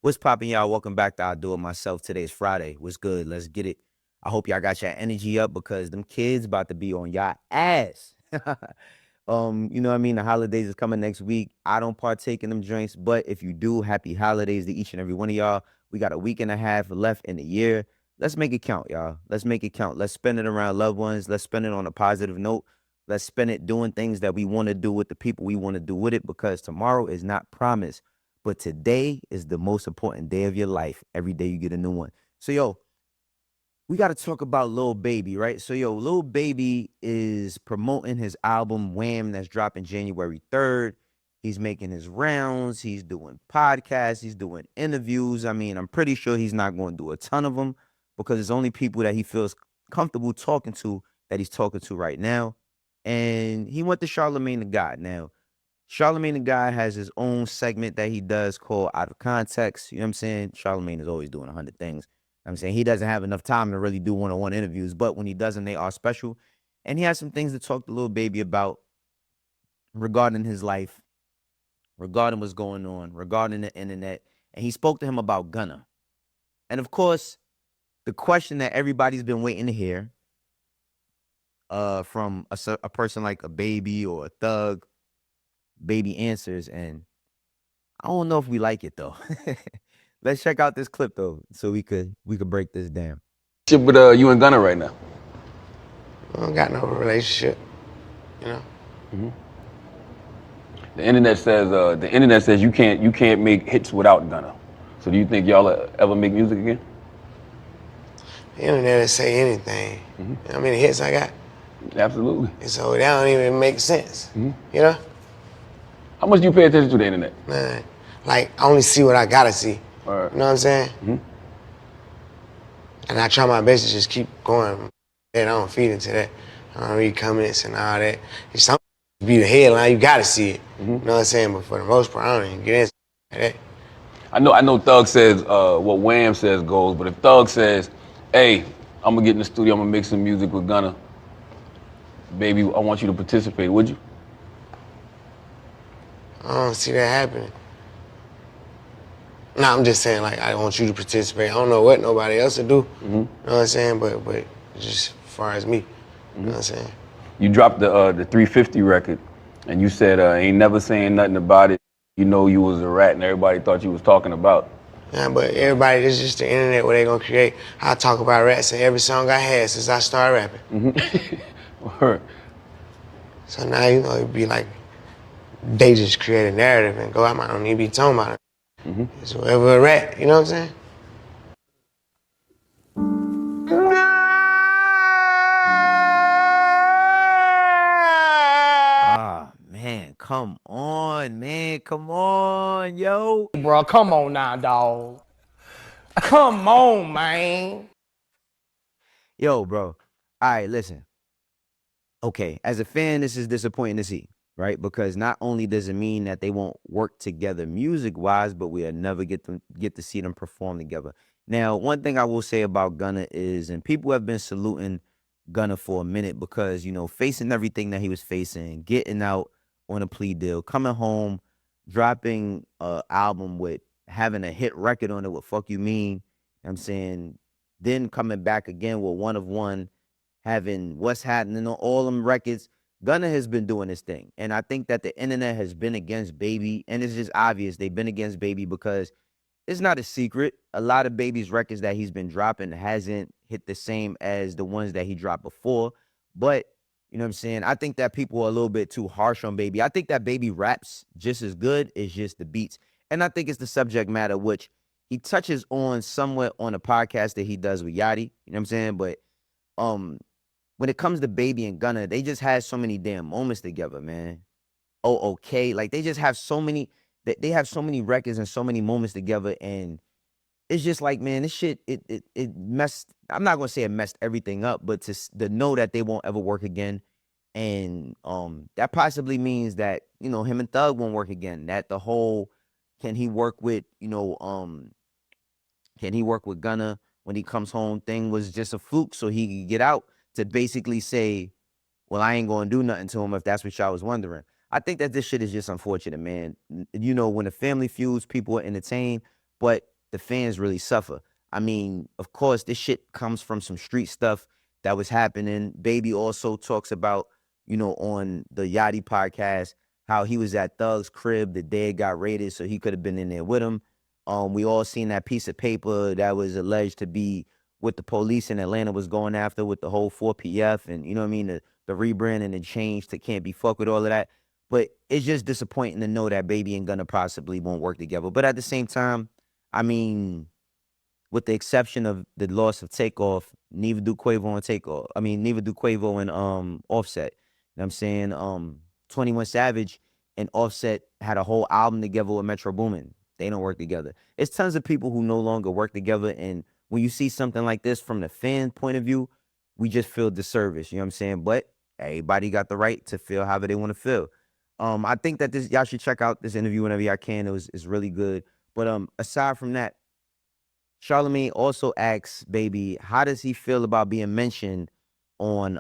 What's poppin', y'all? Welcome back to I Do It Myself. Today's Friday. What's good? Let's get it. I hope y'all got your energy up because them kids about to be on y'all ass. You know what I mean? The holidays is coming next week. I don't partake in them drinks, but if you do, happy holidays to each and every one of y'all. We got a week and a half left in the year. Let's make it count, y'all. Let's make it count. Let's spend it around loved ones. Let's spend it on a positive note. Let's spend it doing things that we want to do with the people we want to do with it because tomorrow is not promised. But today is the most important day of your life. Every day you get a new one. So, yo, we got to talk about Lil Baby, right? So, yo, Lil Baby is promoting his album Wham that's dropping January 3rd. He's making his rounds. He's doing podcasts. He's doing interviews. I mean, I'm pretty sure he's not going to do a ton of them because it's only people that he feels comfortable talking to that he's talking to right now. And he went to Charlemagne the God. Now, Charlemagne the Guy has his own segment that he does called Out of Context. You know what I'm saying? Charlemagne is always doing 100 things. I'm saying he doesn't have enough time to really do one-on-one interviews, but when he does them, they are special. And he has some things to talk to Lil Baby about regarding his life, regarding what's going on, regarding the internet. And he spoke to him about Gunna. And of course, the question that everybody's been waiting to hear from a person like a Baby or a Thug, Baby answers, and I don't know if we like it though. Let's check out this clip though, so we could break this down. Shit with you and Gunna right now. I don't got no relationship, you know. The internet says you can't make hits without Gunna. So do you think y'all ever make music again? The internet will say anything. You know how many hits I got? Absolutely. And so that don't even make sense. You know? How much do you pay attention to the internet? Man, like I only see what I gotta see. Right. You know what I'm saying? And I try my best to just keep going. And I don't feed into that. I don't read comments and all that. It's something be the headline, you gotta see it. You know what I'm saying? But for the most part, I don't even get into that. I know Thug says what Wham says goes, but if Thug says, hey, I'm gonna get in the studio, I'm gonna make some music with Gunna, baby, I want you to participate, would you? I don't see that happening. No, I'm just saying, like, I want you to participate. I don't know what nobody else will do. You know what I'm saying? But just as far as me, you know what I'm saying? You dropped the 350 record, and you said ain't never saying nothing about it. You know you was a rat, and everybody thought you was talking about. Yeah, but everybody, this is just the internet where they gonna create. I talk about rats in every song I had since I started rapping. Word. So now, you know, it'd be like, they just create a narrative and go, I might don't even be talking about it. It's whoever a rat, you know what I'm saying? Ah, man, come on, yo. Bro, come on now, dog. Come on, man. Yo, bro. All right, listen. Okay, as a fan, this is disappointing to see, right? Because not only does it mean that they won't work together music-wise, but we'll never get to see them perform together. Now, one thing I will say about Gunna is, and people have been saluting Gunna for a minute because, you know, facing everything that he was facing, getting out on a plea deal, coming home, dropping an album with having a hit record on it with Fuck You Mean, you know what I'm saying, then coming back again with One of One, having What's Happening on all them records. Gunna has been doing this thing. And I think that the internet has been against Baby. And it's just obvious they've been against Baby because it's not a secret. A lot of Baby's records that he's been dropping hasn't hit the same as the ones that he dropped before. But, you know what I'm saying? I think that people are a little bit too harsh on Baby. I think that Baby raps just as good. It's just the beats. And I think it's the subject matter, which he touches on somewhat on a podcast that he does with Yachty. You know what I'm saying? But when it comes to Baby and Gunna, they just had so many damn moments together, man. Oh, okay. Like they just have so many, they have so many records and so many moments together. And it's just like, man, this shit, it messed, I'm not gonna say it messed everything up, but to know that they won't ever work again. And that possibly means that, you know, him and Thug won't work again. That the whole, can he work with, you know, can he work with Gunna when he comes home thing was just a fluke so he could get out to basically say, well, I ain't going to do nothing to him if that's what y'all was wondering. I think that this shit is just unfortunate, man. You know, when a family feuds, people are entertained, but the fans really suffer. I mean, of course, this shit comes from some street stuff that was happening. Baby also talks about, you know, on the Yachty podcast, how he was at Thug's crib the day it got raided, so he could have been in there with him. We all seen that piece of paper that was alleged to be what the police in Atlanta was going after with the whole 4PF and, you know what I mean, the rebrand and the change to can't be fucked with all of that. But it's just disappointing to know that Baby and Gunna possibly won't work together. But at the same time, I mean, with the exception of the loss of Takeoff, neither do Quavo and Takeoff. I mean, neither do Quavo and Offset. You know what I'm saying? 21 Savage and Offset had a whole album together with Metro Boomin. They don't work together. It's tons of people who no longer work together. And when you see something like this from the fan point of view, we just feel disservice. You know what I'm saying? But everybody got the right to feel however they want to feel. I think that y'all should check out this interview whenever y'all can. It's really good. But aside from that, Charlamagne also asks Baby, how does he feel about being mentioned on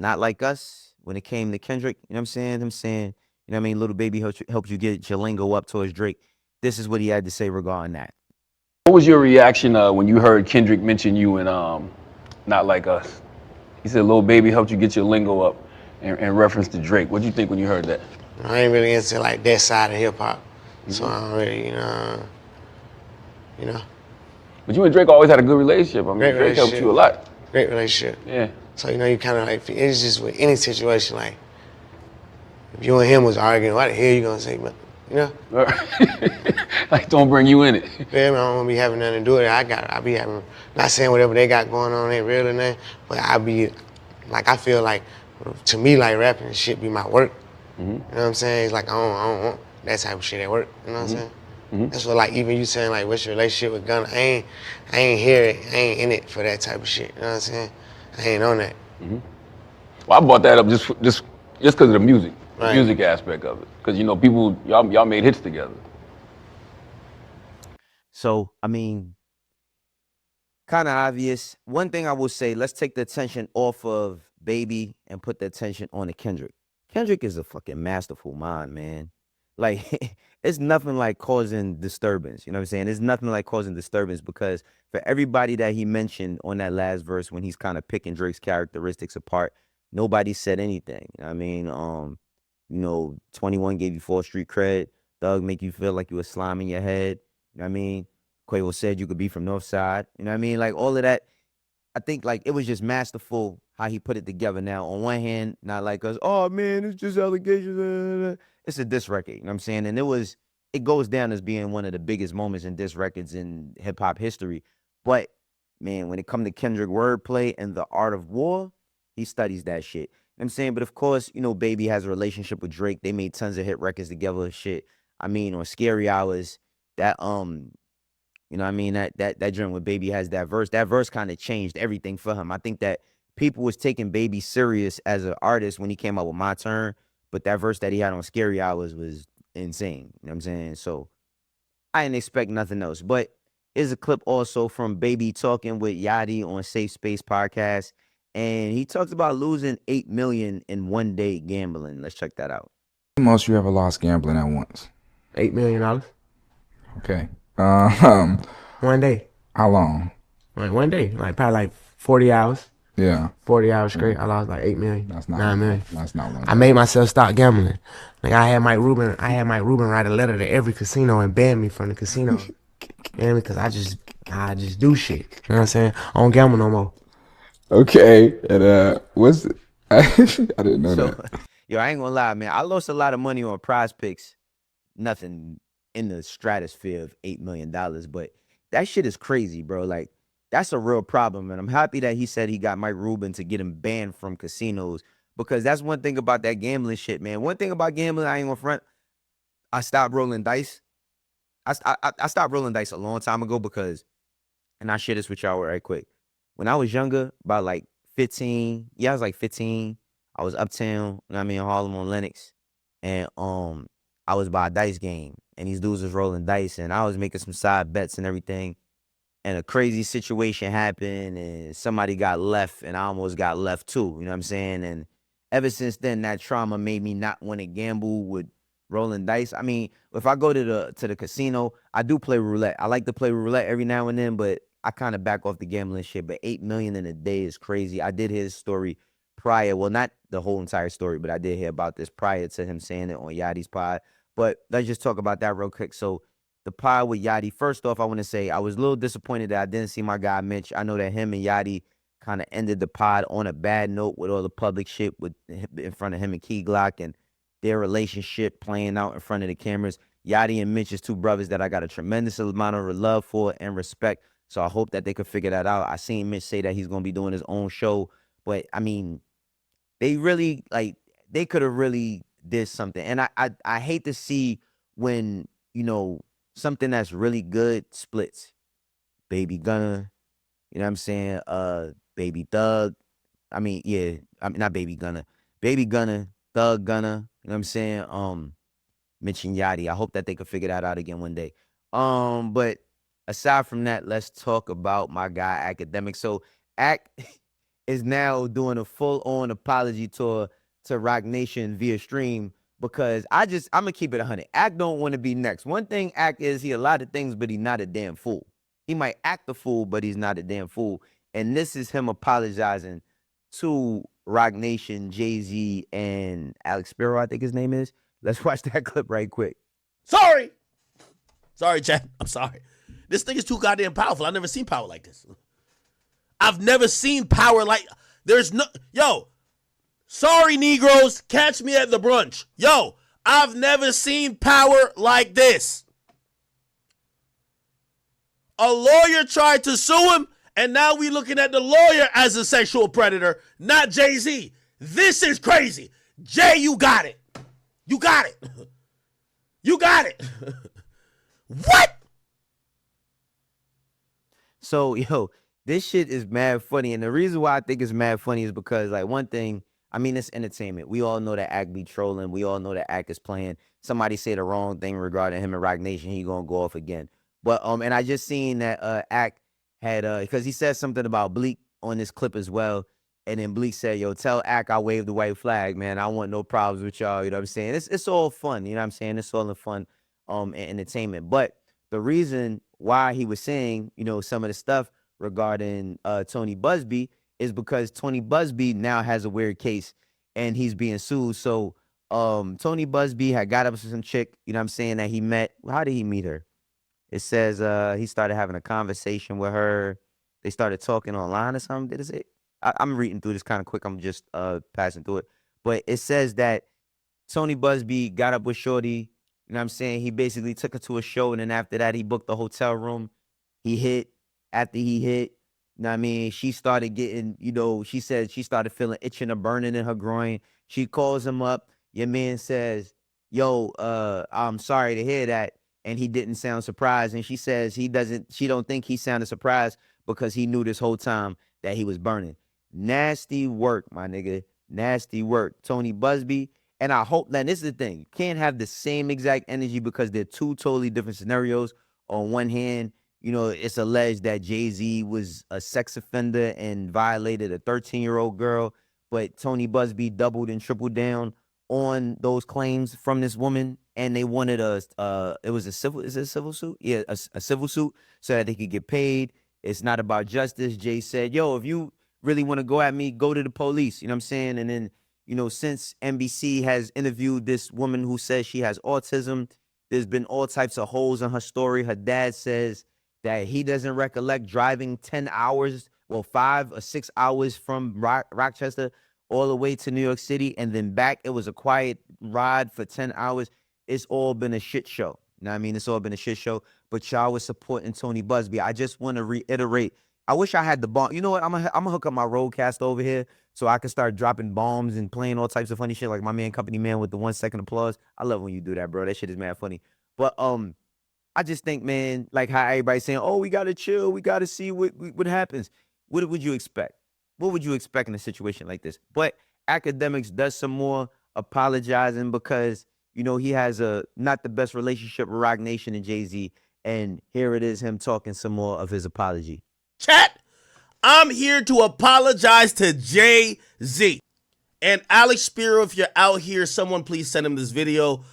Not Like Us when it came to Kendrick? You know what I'm saying? Him saying, you know what I mean, Little Baby helped you get your lingo up towards Drake. This is what he had to say regarding that. What was your reaction when you heard Kendrick mention you in Not Like Us? He said Lil Baby helped you get your lingo up in reference to Drake. What did you think when you heard that? I ain't really into like that side of hip hop, so I don't really, you know. But you and Drake always had a good relationship. I mean, Great Drake helped relationship. you a lot. Great relationship. Yeah. So you kind of like it's just with any situation like if you and him was arguing, what the hell you gonna say, man? You know? Like, don't bring you in it. Yeah, man, I don't wanna be having nothing to do with it. I be having, not saying whatever they got going on ain't real or nothing, but I feel like, to me, like rapping and shit be my work. You know what I'm saying? It's like I don't want that type of shit at work. You know what I'm saying? That's what, like, even you saying like, what's your relationship with Gunna? I ain't hear it. I ain't in it for that type of shit. You know what I'm saying? I ain't on that. Well, I brought that up just because of the music, the Right. music aspect of it. Because you know, people, y'all made hits together. So, I mean, kind of obvious. One thing I will say, let's take the attention off of Baby and put the attention on the Kendrick. Kendrick is a fucking masterful mind, man. Like, it's nothing like causing disturbance. You know what I'm saying? It's nothing like causing disturbance because for everybody that he mentioned on that last verse when he's kind of picking Drake's characteristics apart, nobody said anything. I mean, 21 gave you 4th Street cred. Thug make you feel like you a slime in your head. You know what I mean? Quavo said you could be from North Side. You know what I mean? Like all of that. I think like it was just masterful how he put it together. Now, on one hand, Not Like Us, oh man, it's just allegations. It's a diss record. You know what I'm saying? And it goes down as being one of the biggest moments in diss records in hip hop history. But man, when it comes to Kendrick wordplay and the art of war, he studies that shit. You know what I'm saying? But of course, Baby has a relationship with Drake. They made tons of hit records together. Shit. I mean, on Scary Hours, that you know what I mean? That joint with Baby has that verse. That verse kind of changed everything for him. I think that people was taking Baby serious as an artist when he came out with My Turn, but that verse that he had on Scary Hours was insane. You know what I'm saying? So I didn't expect nothing else. But here's a clip also from Baby talking with Yachty on Safe Space Podcast. And he talks about losing $8 million in one day gambling. Let's check that out. Most you ever lost gambling at once? $8 million. Okay. One day. How long? Like one day. Like probably like 40 hours. Yeah. 40 hours straight. I lost like 8 million. That's not 9 million. That's not one. I made myself stop gambling. Like I had Mike Rubin write a letter to every casino and ban me from the casino. You know what I mean? Because I just do shit. You know what I'm saying? I don't gamble no more. Okay. And what's I didn't know that. Yo, I ain't gonna lie, man. I lost a lot of money on Prize Picks. Nothing in the stratosphere of $8 million, but that shit is crazy, bro. Like, that's a real problem, and I'm happy that he said he got Mike Rubin to get him banned from casinos, because that's one thing about that gambling shit, man. One thing about gambling, I ain't gonna front, I stopped rolling dice. I stopped rolling dice a long time ago because, and I share this with y'all right quick. When I was younger, about like 15, I was like 15, I was uptown, you know what I mean, in Harlem on Lenox, and I was by a dice game, and these dudes was rolling dice, and I was making some side bets and everything, and a crazy situation happened, and somebody got left, and I almost got left too, you know what I'm saying? And ever since then, that trauma made me not want to gamble with rolling dice. I mean, if I go to the casino, I do play roulette. I like to play roulette every now and then, but I kind of back off the gambling shit. But 8 million in a day is crazy. I did hear his story prior. Well, not the whole entire story, but I did hear about this prior to him saying it on Yachty's pod. But let's just talk about that real quick. So the pod with Yachty. First off, I want to say I was a little disappointed that I didn't see my guy Mitch. I know that him and Yachty kind of ended the pod on a bad note with all the public shit with in front of him and Key Glock and their relationship playing out in front of the cameras. Yachty and Mitch is two brothers that I got a tremendous amount of love for and respect. So I hope that they could figure that out. I seen Mitch say that he's gonna be doing his own show, but I mean, they really they could have really did something. And I hate to see when, something that's really good splits. Baby Gunna, you know what I'm saying? Baby Thug. I mean, yeah, I mean not Baby Gunna. Baby Gunna, Thug Gunna, you know what I'm saying? Mitch and Yachty. I hope that they could figure that out again one day. But aside from that, let's talk about my guy Akademiks. So Ak is now doing a full-on apology tour to ROC Nation via stream because I'm gonna keep it 100. Ak don't want to be next. One thing Ak is, he a lot of things, but he's not a damn fool. He might act a fool, but he's not a damn fool. And this is him apologizing to ROC Nation, Jay-Z, and Alex Spiro, I think his name is. Let's watch that clip right quick. Sorry, Chad. I'm sorry. This thing is too goddamn powerful. I've never seen power like this. I've never seen power like... Yo, sorry, Negroes. Catch me at the brunch. Yo, I've never seen power like this. A lawyer tried to sue him, and now we looking at the lawyer as a sexual predator, not Jay-Z. This is crazy. Jay, you got it. You got it. You got it. What? So, yo, this shit is mad funny. And the reason why I think it's mad funny is because, like, one thing, I mean, it's entertainment. We all know that Ak be trolling. We all know that Ak is playing. Somebody say the wrong thing regarding him and ROC Nation, he gonna go off again. But, and I just seen that Ak had, because he said something about Bleak on this clip as well. And then Bleak said, yo, tell Ak I waved the white flag, man. I want no problems with y'all. You know what I'm saying? It's all fun. You know what I'm saying? It's all in fun and entertainment. But the reason why he was saying, some of the stuff regarding Tony Busby is because Tony Busby now has a weird case and he's being sued. So Tony Busby had got up with some chick, you know what I'm saying, that he met. How did he meet her? It says he started having a conversation with her. They started talking online or something. Did it say? I'm reading through this kind of quick. I'm just passing through it. But it says that Tony Busby got up with Shorty. You know what I'm saying? He basically took her to a show, and then after that, he booked the hotel room. He hit. After he hit, you know what I mean? She started getting, she said she started feeling itching or burning in her groin. She calls him up. Your man says, yo, I'm sorry to hear that. And he didn't sound surprised. And she says she don't think he sounded surprised because he knew this whole time that he was burning. Nasty work, my nigga. Nasty work. Tony Busby. And I hope that this is the thing. You can't have the same exact energy because they're two totally different scenarios. On one hand, it's alleged that Jay-Z was a sex offender and violated a 13-year-old girl. But Tony Busby doubled and tripled down on those claims from this woman. And they wanted is it a civil suit? Yeah, a civil suit so that they could get paid. It's not about justice. Jay said, yo, if you really want to go at me, go to the police. You know what I'm saying? And then, since NBC has interviewed this woman who says she has autism, there's been all types of holes in her story. Her dad says that he doesn't recollect driving 10 hours, 5 or 6 hours from Rochester all the way to New York City and then back. It was a quiet ride for 10 hours. It's all been a shit show. You know what I mean? It's all been a shit show. But y'all was supporting Tony Busby. I just want to reiterate, I wish I had the bomb. You know what? I'm gonna hook up my roadcast over here so I can start dropping bombs and playing all types of funny shit like my man Company Man with the 1 second applause. I love when you do that, bro. That shit is mad funny. But I just think, man, like how everybody's saying, oh, we gotta chill, we gotta see what happens. What would you expect? What would you expect in a situation like this? But Akademiks does some more apologizing because he has not the best relationship with ROC Nation and Jay-Z. And here it is, him talking some more of his apology. Chat, I'm here to apologize to Jay-Z. And Alex Spiro, if you're out here, someone please send him this video.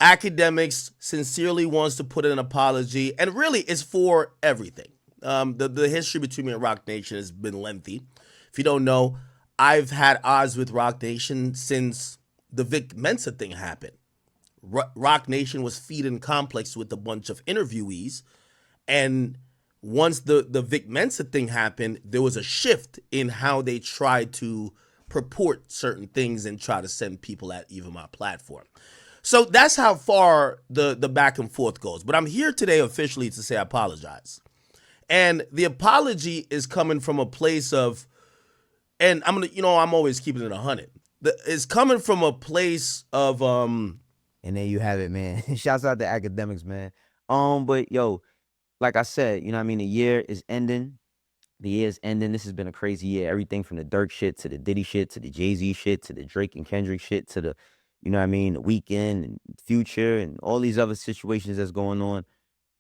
Akademiks sincerely wants to put in an apology, and really it's for everything. The history between me and ROC Nation has been lengthy. If you don't know, I've had odds with ROC Nation since the Vic Mensa thing happened. ROC Nation was feeding Complex with a bunch of interviewees, and once the Vic Mensa thing happened, there was a shift in how they tried to purport certain things and try to send people at even my platform. So that's how far the back and forth goes. But I'm here today officially to say I apologize. And the apology is coming from a place of, and I'm gonna, I'm always keeping it 100. It's coming from a place of And there you have it, man. Shouts out to Akademiks, man. But yo, like I said, you know what I mean? The year is ending. The year's ending. This has been a crazy year. Everything from the Dirk shit to the Diddy shit to the Jay-Z shit to the Drake and Kendrick shit to the, you know what I mean, the Weeknd and Future and all these other situations that's going on.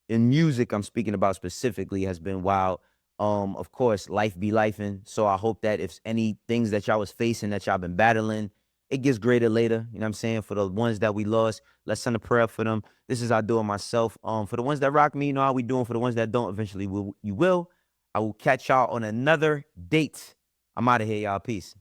In music, I'm speaking about specifically, has been wild. Of course, life be lifing. So I hope that if any things that y'all was facing, that y'all been battling, it gets greater later. You know what I'm saying? For the ones that we lost, let's send a prayer for them. This is I do it myself. For the ones that rock me, you know how we doing. For the ones that don't, eventually you will. I will catch y'all on another date. I'm out of here, y'all. Peace.